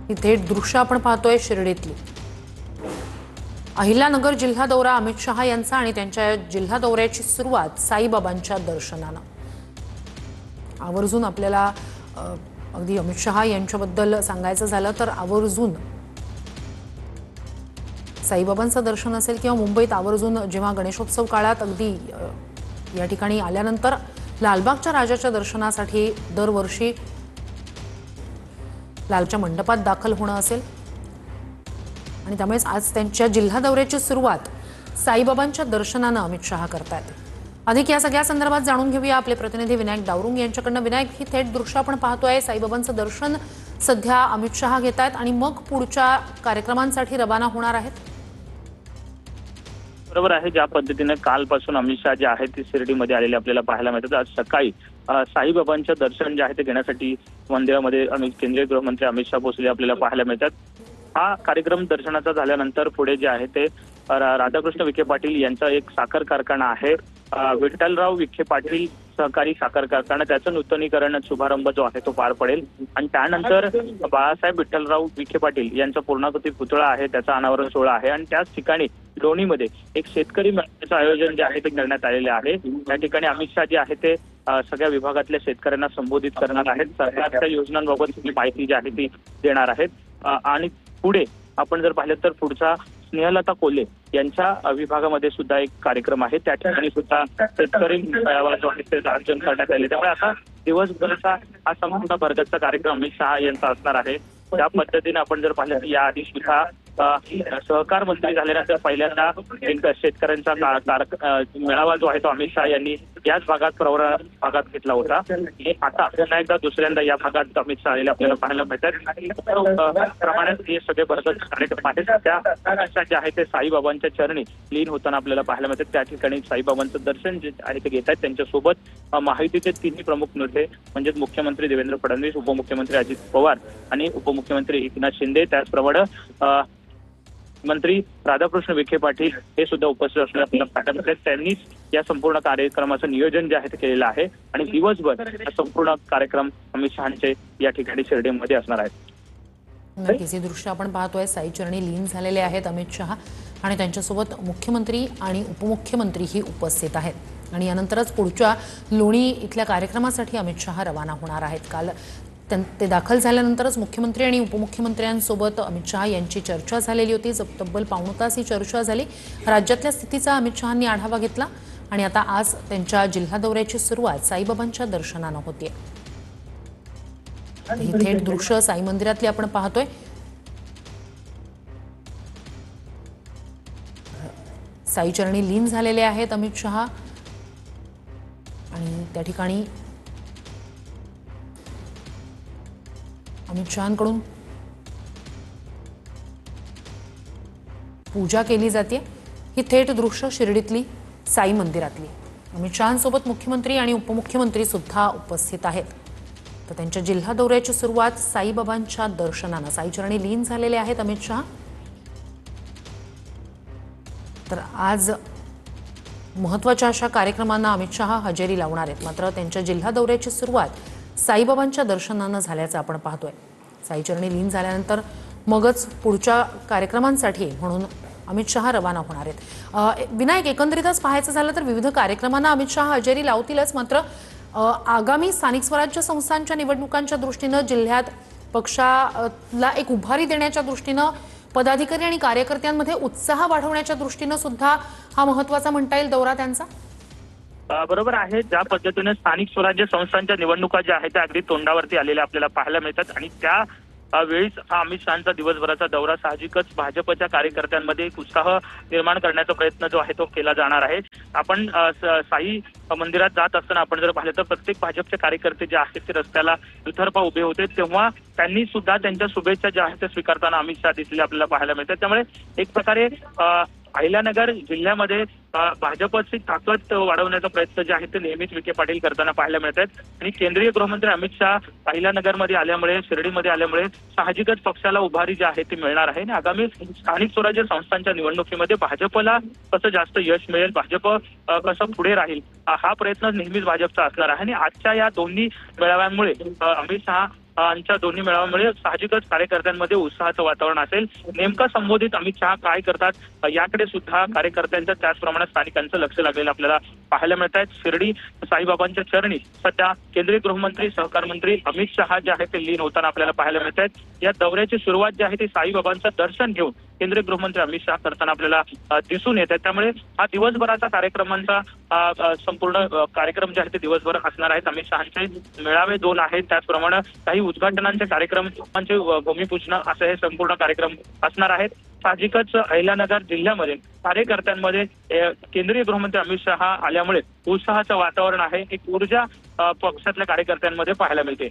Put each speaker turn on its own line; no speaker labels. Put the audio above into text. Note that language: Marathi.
ही थेट दृश्य आपण पाहतोय शिर्डीतली। अहिल्यानगर जिल्हा दौरा अमित शहा यांचा आणि त्यांच्या जिल्हा दौऱ्याची सुरुवात साईबाबांच्या दर्शनानं। आवर्जून आपल्याला अगदी अमित शहा यांच्याबद्दल सांगायचं झालं तर आवर्जून साईबाबांचं दर्शन असेल किंवा मुंबईत आवर्जून जेव्हा गणेशोत्सव काळात अगदी या ठिकाणी आल्यानंतर लालबागच्या राजाच्या दर्शनासाठी दरवर्षी लालच्या मंडपात दाखल होणं असेल आणि त्यामुळेच आज त्यांच्या जिल्हा दौऱ्याची सुरुवात साईबाबांच्या दर्शनानं अमित शहा करतायत। अधिक या सगळ्या संदर्भात जाणून घेऊया आपले प्रतिनिधी विनायक डावरुंग यांच्याकडनं। विनायक, ही थेट दृश्य आपण पाहतोय, साईबाबांचं दर्शन सध्या अमित शहा घेतायत आणि मग पुढच्या कार्यक्रमांसाठी रवाना होणार आहेत।
बरोबर आहे, ज्या पद्धतीने कालपासून अमित शहा जे आहेत ते शिर्डीमध्ये आलेले आपल्याला पाहायला मिळतात। आज सकाळी साईबाबांचं दर्शन जे आहे ते घेण्यासाठी मंदिरामध्ये केंद्रीय गृहमंत्री अमित शहा पोहोचले आपल्याला पाहायला मिळतात। हा कार्यक्रम दर्शनाचा झाल्यानंतर पुढे जे आहे ते राधाकृष्ण विखे पाटील यांचा एक साखर कारखाना आहे, विठ्ठलराव विखे पाटील सहकारी साखर कारखाना, त्याचं नूतनीकरण शुभारंभ जो आहे तो पार पडेल आणि त्यानंतर बाळासाहेब विठ्ठलराव विखे पाटील यांचा पूर्णाकृती पुतळा आहे त्याचा अनावरण सोहळा आहे आणि त्याच ठिकाणी लोणीमध्ये एक शेतकरी मेळाव्याचं आयोजन जे आहे ते करण्यात आलेले आहे। या ठिकाणी अमित शहा जे आहे ते सगळ्या विभागातल्या शेतकऱ्यांना संबोधित करणार आहेत, सरकारच्या योजनांबाबत माहिती जी आहे ती देणार आहेत आणि पुढे आपण जर पाहिलं तर पुढचा स्नेहलता कोल्हे यांच्या विभागामध्ये सुद्धा एक कार्यक्रम आहे, त्या ठिकाणी सुद्धा शेतकरी मेळावा जो आहे ते आयोजन करण्यात आले। त्यामुळे आता दिवसभराचा हा संपूर्ण भरगतचा कार्यक्रम अमित शहा यांचा असणार आहे। त्या पद्धतीने आपण जर पाहिलं तर याआधी सुद्धा सहकार मंत्री झाल्यानंतर पहिल्यांदा एक शेतकऱ्यांचा मेळावा जो आहे तो अमित शहा यांनी याच भागात प्रवरा भागात घेतला होता। आता पुन्हा एकदा दुसऱ्यांदा या भागात अमित शहा आपल्याला पाहायला मिळतात। प्रमाणात हे सगळे भरगत कार्यक्रम आहेत त्या जे आहे ते साईबाबांच्या चरणी लीन होताना आपल्याला पाहायला मिळतात। त्या ठिकाणी साईबाबांचं दर्शन जे आहे ते घेत आहेत, त्यांच्यासोबत माहितीचे तिन्ही प्रमुख नेते म्हणजे मुख्यमंत्री देवेंद्र फडणवीस, उपमुख्यमंत्री अजित पवार आणि उपमुख्यमंत्री एकनाथ शिंदे, त्याचप्रमाणे मंत्री राधाकृष्ण विखे पाटील हे सुद्धा उपस्थित असल्याचं पाहायला मिळतात। त्यांनीच या संपूर्ण कार्यक्रमाचं नियोजन जे आहे ते केलेलं आहे आणि दिवसभर संपूर्ण कार्यक्रम अमित शहाचे या ठिकाणी शिर्डीमध्ये असणार आहेत।
नक्कीच हे दृश्य आपण पाहतोय, साईचरणी लीन झालेले आहेत अमित शहा आणि त्यांच्यासोबत मुख्यमंत्री आणि उपमुख्यमंत्रीही उपस्थित आहेत आणि यानंतरच पुढच्या लोणी इथल्या कार्यक्रमासाठी अमित शहा रवाना होणार आहेत। काल ते दाखल झाल्यानंतरच मुख्यमंत्री आणि उपमुख्यमंत्र्यांसोबत अमित शहा यांची चर्चा झालेली होती। तब्बल पाऊण तास ही चर्चा झाली, राज्यातल्या स्थितीचा अमित शहांनी आढावा घेतला आणि आता आज त्यांच्या जिल्हा दौऱ्याची सुरुवात साईबाबांच्या दर्शनानं होते। ही थेट दृश्य साई मंदिरातली आपण पाहतोय। साईचरणी लीन झालेले आहेत अमित शहा आणि त्या ठिकाणी अमित शहांकडून पूजा केली जाते। ही थेट दृश्य शिर्डीतली साई मंदिरातली। अमित शहांसोबत मुख्यमंत्री आणि उपमुख्यमंत्री सुद्धा उपस्थित आहेत। तर त्यांच्या जिल्हा दौऱ्याची सुरुवात साईबाबांच्या दर्शनानं, साईचरणी लीन झालेले आहेत अमित शहा। तर आज महत्त्वाच्या अशा कार्यक्रमांना अमित शहा हजेरी लावणार आहेत, मात्र त्यांच्या जिल्हा दौऱ्याची सुरुवात साईबाबांच्या दर्शनानं झाल्याचं आपण पाहतोय। साईचरणी लीन झाल्यानंतर मगच पुढच्या कार्यक्रमांसाठी म्हणून अमित शहा रवाना होणार आहेत। विनायक, एकंदरीतच पाहायचं झालं तर विविध कार्यक्रमांना अमित शहा हजेरी लावतीलच, मात्र आगामी स्थानिक स्वराज्य संस्थांच्या निवडणुकांच्या दृष्टीनं जिल्ह्यात पक्षाला एक उभारी देण्याच्या दृष्टीनं पदाधिकारी आणि कार्यकर्त्यांमध्ये उत्साह वाढवण्याच्या दृष्टीनं सुद्धा हा महत्त्वाचा म्हणता येईल दौरा त्यांचा।
बरोबर आहे, ज्या पद्धतीने स्थानिक स्वराज्य संस्थांच्या निवडणुका ज्या आहेत त्या अगदी तोंडावरती आलेल्या आपल्याला पाहायला मिळतात आणि त्या वेळीच हा अमित शहांचा दिवसभराचा दौरा साहजिकच भाजपच्या कार्यकर्त्यांमध्ये एक उत्साह निर्माण करण्याचा प्रयत्न जो आहे तो केला जाणार आहे। आपण साई मंदिरात जात असताना आपण जर पाहिलं तर प्रत्येक भाजपचे कार्यकर्ते जे आहेत ते रस्त्याला दुतर्फा उभे होते, तेव्हा त्यांनी सुद्धा त्यांच्या शुभेच्छा ज्या आहेत त्या स्वीकारताना अमित शहा दिसले आपल्याला पाहायला मिळतात। त्यामुळे एक प्रकारे अहिल्यानगर जिल्ह्यामध्ये भाजपची ताकद वाढवण्याचा प्रयत्न जे आहे ते नेहमीच विखे पाटील करताना पाहायला मिळतात आणि केंद्रीय गृहमंत्री अमित शहा अहिल्यानगरमध्ये आल्यामुळे, शिर्डीमध्ये आल्यामुळे साहजिकच पक्षाला उभारी जी आहे ती मिळणार आहे आणि आगामी स्थानिक स्वराज्य संस्थांच्या निवडणुकीमध्ये भाजपला कसं जास्त यश मिळेल, भाजप कसं पुढे राहील, हा प्रयत्न नेहमीच भाजपचा असणार आहे आणि आजच्या या दोन्ही मेळाव्यांमुळे अमित शहा यांच्या दोन्ही मेळाव्यामुळे साहजिकच कार्यकर्त्यांमध्ये उत्साहाचं वातावरण असेल. नेमका संबोधित अमित शहा काय करतात याकडे सुद्धा कार्यकर्त्यांचं त्याचप्रमाणे स्थानिकांचं लक्ष लागलेलं आपल्याला पाहायला मिळत आहे. शिर्डी साईबाबांच्या चरणी सध्या केंद्रीय गृहमंत्री सहकार मंत्री अमित शहा जे आहे ते लीन होताना आपल्याला पाहायला मिळत आहेत. या दौऱ्याची सुरुवात जी आहे ती साईबाबांचं दर्शन घेऊन केंद्रीय गृहमंत्री अमित शहा करताना आपल्याला दिसून येत आहे. त्यामुळे हा दिवसभराचा कार्यक्रमांचा संपूर्ण कार्यक्रम जे आहे ते दिवसभर असणार आहेत. अमित शहाचे मेळावे 2 आहेत, त्याचप्रमाणे काही उद्घाटनांचे कार्यक्रमांचे भूमिपूजन असं हे संपूर्ण कार्यक्रम असणार आहेत. साहजिकच अहिल्यानगर जिल्ह्यामध्ये कार्यकर्त्यांमध्ये केंद्रीय गृहमंत्री अमित शहा आल्यामुळे उत्साहाचं वातावरण आहे. एक ऊर्जा पक्षातल्या कार्यकर्त्यांमध्ये पाहायला मिळते.